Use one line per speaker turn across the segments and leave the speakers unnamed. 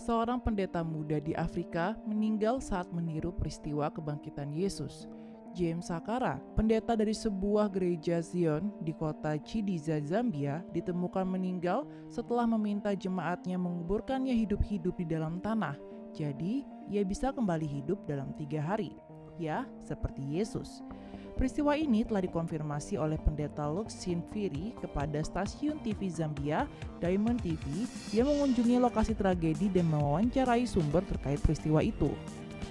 Seorang pendeta muda di Afrika meninggal saat meniru peristiwa kebangkitan Yesus. James Sakara, pendeta dari sebuah gereja Zion di kota Chidiza, Zambia, ditemukan meninggal setelah meminta jemaatnya menguburkannya hidup-hidup di dalam tanah. Jadi, ia bisa kembali hidup dalam 3 hari. Ya, seperti Yesus. Peristiwa ini telah dikonfirmasi oleh pendeta Luxin Firi kepada stasiun TV Zambia, Diamond TV, yang mengunjungi lokasi tragedi dan mewawancarai sumber terkait peristiwa itu.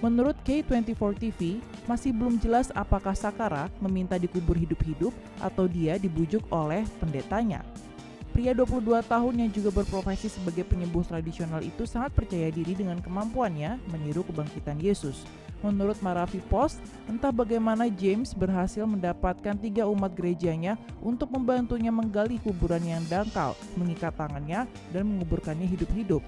Menurut K24 TV, masih belum jelas apakah Sakara meminta dikubur hidup-hidup atau dia dibujuk oleh pendetanya. Pria 22 tahun yang juga berprofesi sebagai penyembuh tradisional itu sangat percaya diri dengan kemampuannya meniru kebangkitan Yesus. Menurut Maravi Post, entah bagaimana James berhasil mendapatkan 3 umat gerejanya untuk membantunya menggali kuburan yang dangkal, mengikat tangannya, dan menguburkannya hidup-hidup.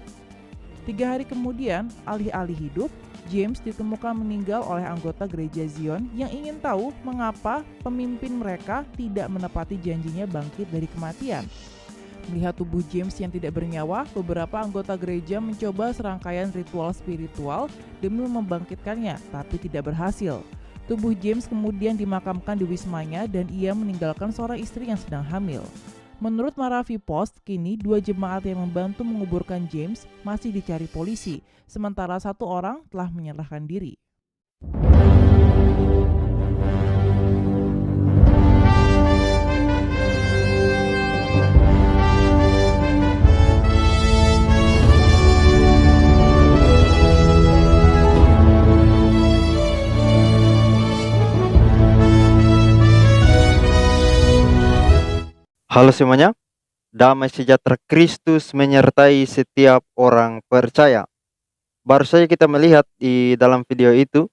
3 hari kemudian, alih-alih hidup, James ditemukan meninggal oleh anggota gereja Zion yang ingin tahu mengapa pemimpin mereka tidak menepati janjinya bangkit dari kematian. Melihat tubuh James yang tidak bernyawa, beberapa anggota gereja mencoba serangkaian ritual spiritual demi membangkitkannya, tapi tidak berhasil. Tubuh James kemudian dimakamkan di wismanya dan ia meninggalkan seorang istri yang sedang hamil. Menurut Maravi Post, kini 2 jemaat yang membantu menguburkan James masih dicari polisi, sementara 1 orang telah menyerahkan diri.
Halo semuanya, damai sejahtera Kristus menyertai setiap orang percaya. Baru saja kita melihat di dalam video itu,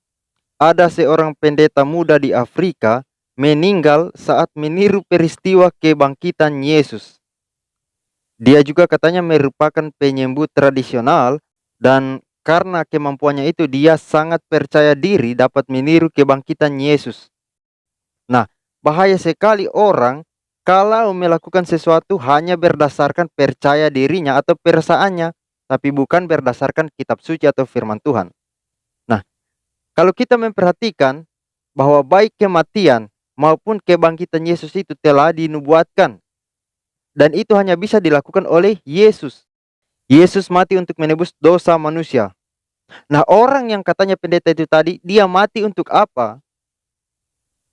ada seorang pendeta muda di Afrika meninggal saat meniru peristiwa kebangkitan Yesus. Dia juga katanya merupakan penyembuh tradisional dan karena kemampuannya itu dia sangat percaya diri dapat meniru kebangkitan Yesus. Nah, bahaya sekali orang kalau melakukan sesuatu hanya berdasarkan percaya dirinya atau perasaannya, tapi bukan berdasarkan kitab suci atau firman Tuhan. Nah, kalau kita memperhatikan bahwa baik kematian maupun kebangkitan Yesus itu telah dinubuatkan. Dan itu hanya bisa dilakukan oleh Yesus. Yesus mati untuk menebus dosa manusia. Nah, orang yang katanya pendeta itu tadi, dia mati untuk apa?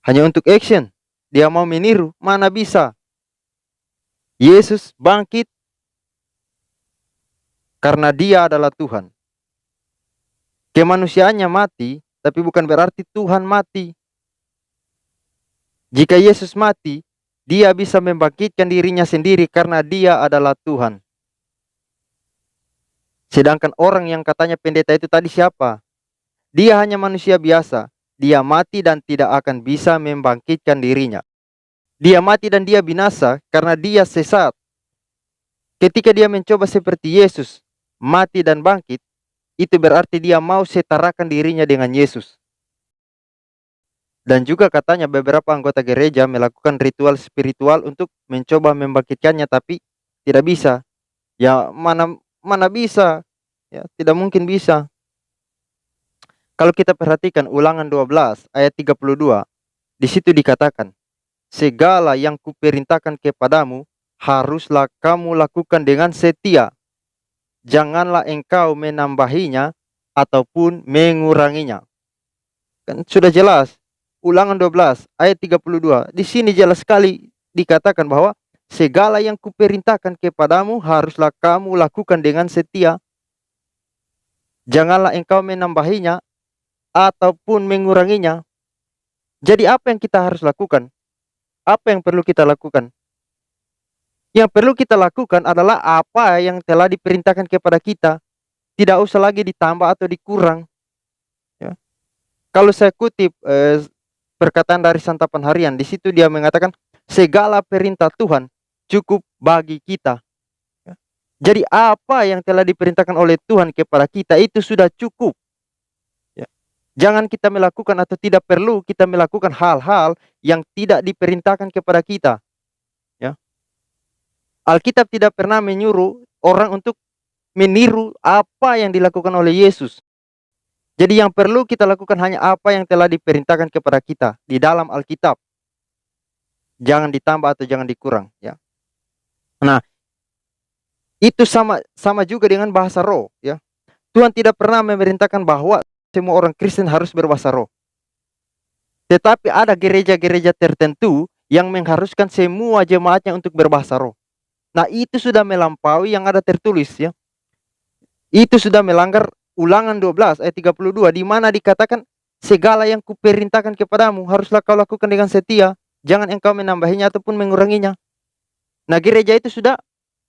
Hanya untuk action. Dia mau meniru, mana bisa. Yesus bangkit karena dia adalah Tuhan. Kemanusiaannya mati, tapi bukan berarti Tuhan mati. Jika Yesus mati, dia bisa membangkitkan dirinya sendiri karena dia adalah Tuhan. Sedangkan orang yang katanya pendeta itu tadi siapa? Dia hanya manusia biasa. Dia mati dan tidak akan bisa membangkitkan dirinya. Dia mati dan dia binasa karena dia sesat. Ketika dia mencoba seperti Yesus, mati dan bangkit, itu berarti dia mau setarakan dirinya dengan Yesus. Dan juga katanya beberapa anggota gereja melakukan ritual spiritual untuk mencoba membangkitkannya, tapi tidak bisa. Ya mana bisa? Ya, tidak mungkin bisa. Kalau kita perhatikan Ulangan 12 ayat 32, di situ dikatakan, segala yang kuperintahkan kepadamu haruslah kamu lakukan dengan setia. Janganlah engkau menambahinya ataupun menguranginya. Kan sudah jelas. Ulangan 12 ayat 32. Di sini jelas sekali dikatakan bahwa segala yang kuperintahkan kepadamu haruslah kamu lakukan dengan setia. Janganlah engkau menambahinya ataupun menguranginya. Jadi apa yang kita harus lakukan? Apa yang perlu kita lakukan? Yang perlu kita lakukan adalah apa yang telah diperintahkan kepada kita. Tidak usah lagi ditambah atau dikurang. Ya. Kalau saya kutip perkataan dari Santapan Harian, di situ dia mengatakan segala perintah Tuhan cukup bagi kita. Ya. Jadi apa yang telah diperintahkan oleh Tuhan kepada kita itu sudah cukup. Jangan kita melakukan atau tidak perlu kita melakukan hal-hal yang tidak diperintahkan kepada kita. Ya. Alkitab tidak pernah menyuruh orang untuk meniru apa yang dilakukan oleh Yesus. Jadi yang perlu kita lakukan hanya apa yang telah diperintahkan kepada kita di dalam Alkitab. Jangan ditambah atau jangan dikurang, ya. Nah, itu sama juga dengan bahasa roh, ya. Tuhan tidak pernah memerintahkan bahwa semua orang Kristen harus berbahasa roh. Tetapi ada gereja-gereja tertentu yang mengharuskan semua jemaatnya untuk berbahasa roh. Nah, itu sudah melampaui yang ada tertulis, ya. Itu sudah melanggar Ulangan 12 ayat 32, di mana dikatakan segala yang kuperintahkan kepadamu haruslah kau lakukan dengan setia, jangan engkau menambahinya ataupun menguranginya. Nah, gereja itu sudah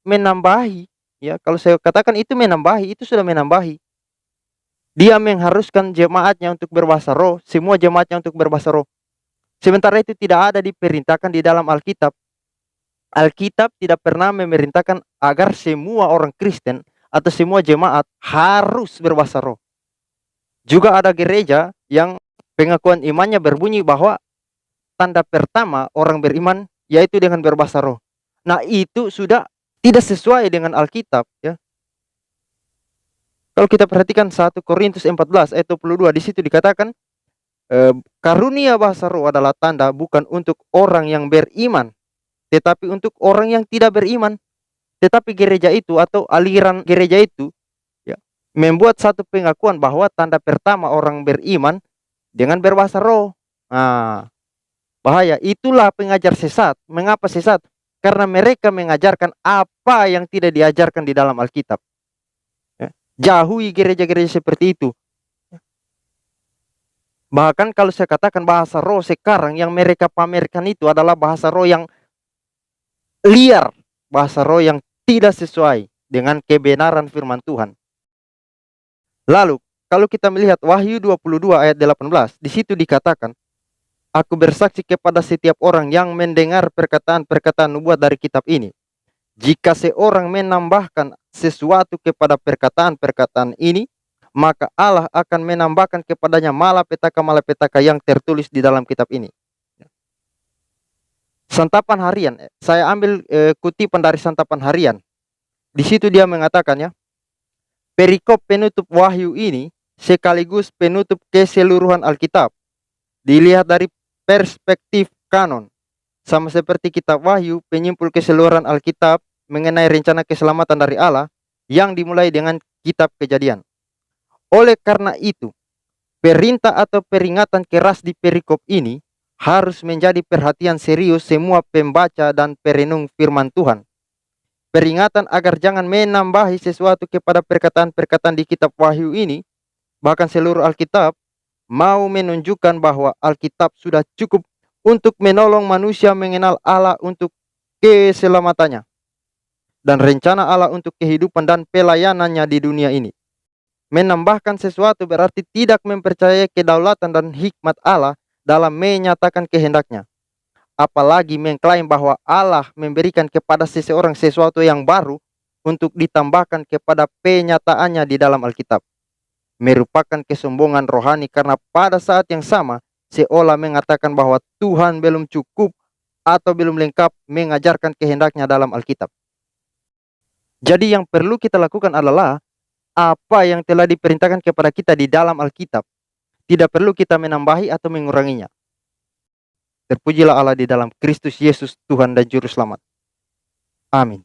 menambahi, ya. Kalau saya katakan itu menambahi, itu sudah menambahi. Dia mengharuskan jemaatnya untuk berbahasa roh, semua jemaatnya untuk berbahasa roh. Sementara itu tidak ada diperintahkan di dalam Alkitab. Alkitab tidak pernah memerintahkan agar semua orang Kristen atau semua jemaat harus berbahasa roh. Juga ada gereja yang pengakuan imannya berbunyi bahwa tanda pertama orang beriman yaitu dengan berbahasa roh. Nah, itu sudah tidak sesuai dengan Alkitab, ya. Kalau kita perhatikan 1 Korintus 14 ayat 22, di situ dikatakan karunia bahasa roh adalah tanda bukan untuk orang yang beriman, tetapi untuk orang yang tidak beriman. Tetapi gereja itu atau aliran gereja itu, ya, membuat satu pengakuan bahwa tanda pertama orang beriman dengan berbahasa roh. Nah, bahaya. Itulah pengajar sesat. Mengapa sesat? Karena mereka mengajarkan apa yang tidak diajarkan di dalam Alkitab, ya. Jauhi gereja-gereja seperti itu. Bahkan kalau saya katakan bahasa roh sekarang yang mereka pamerkan itu adalah bahasa roh yang liar, bahasa roh yang tidak sesuai dengan kebenaran firman Tuhan. Lalu, kalau kita melihat Wahyu 22 ayat 18, di situ dikatakan, aku bersaksi kepada setiap orang yang mendengar perkataan-perkataan nubuat dari kitab ini. Jika seorang menambahkan sesuatu kepada perkataan-perkataan ini, maka Allah akan menambahkan kepadanya malapetaka-malapetaka yang tertulis di dalam kitab ini. Santapan harian, saya ambil kutipan dari Santapan Harian. Di situ dia mengatakannya, perikop penutup Wahyu ini sekaligus penutup keseluruhan Alkitab. Dilihat dari perspektif kanon, sama seperti kitab Wahyu, penyimpul keseluruhan Alkitab mengenai rencana keselamatan dari Allah yang dimulai dengan kitab Kejadian. Oleh karena itu, perintah atau peringatan keras di perikop ini harus menjadi perhatian serius semua pembaca dan perenung firman Tuhan. Peringatan agar jangan menambahi sesuatu kepada perkataan-perkataan di kitab Wahyu ini, bahkan seluruh Alkitab, mau menunjukkan bahwa Alkitab sudah cukup untuk menolong manusia mengenal Allah untuk keselamatannya dan rencana Allah untuk kehidupan dan pelayanannya di dunia ini. Menambahkan sesuatu berarti tidak mempercayai kedaulatan dan hikmat Allah dalam menyatakan kehendaknya. Apalagi mengklaim bahwa Allah memberikan kepada seseorang sesuatu yang baru untuk ditambahkan kepada penyataannya di dalam Alkitab. Merupakan kesombongan rohani karena pada saat yang sama seolah mengatakan bahwa Tuhan belum cukup atau belum lengkap mengajarkan kehendaknya dalam Alkitab. Jadi yang perlu kita lakukan adalah apa yang telah diperintahkan kepada kita di dalam Alkitab. Tidak perlu kita menambahi atau menguranginya. Terpujilah Allah di dalam Kristus Yesus, Tuhan dan Juru Selamat. Amin.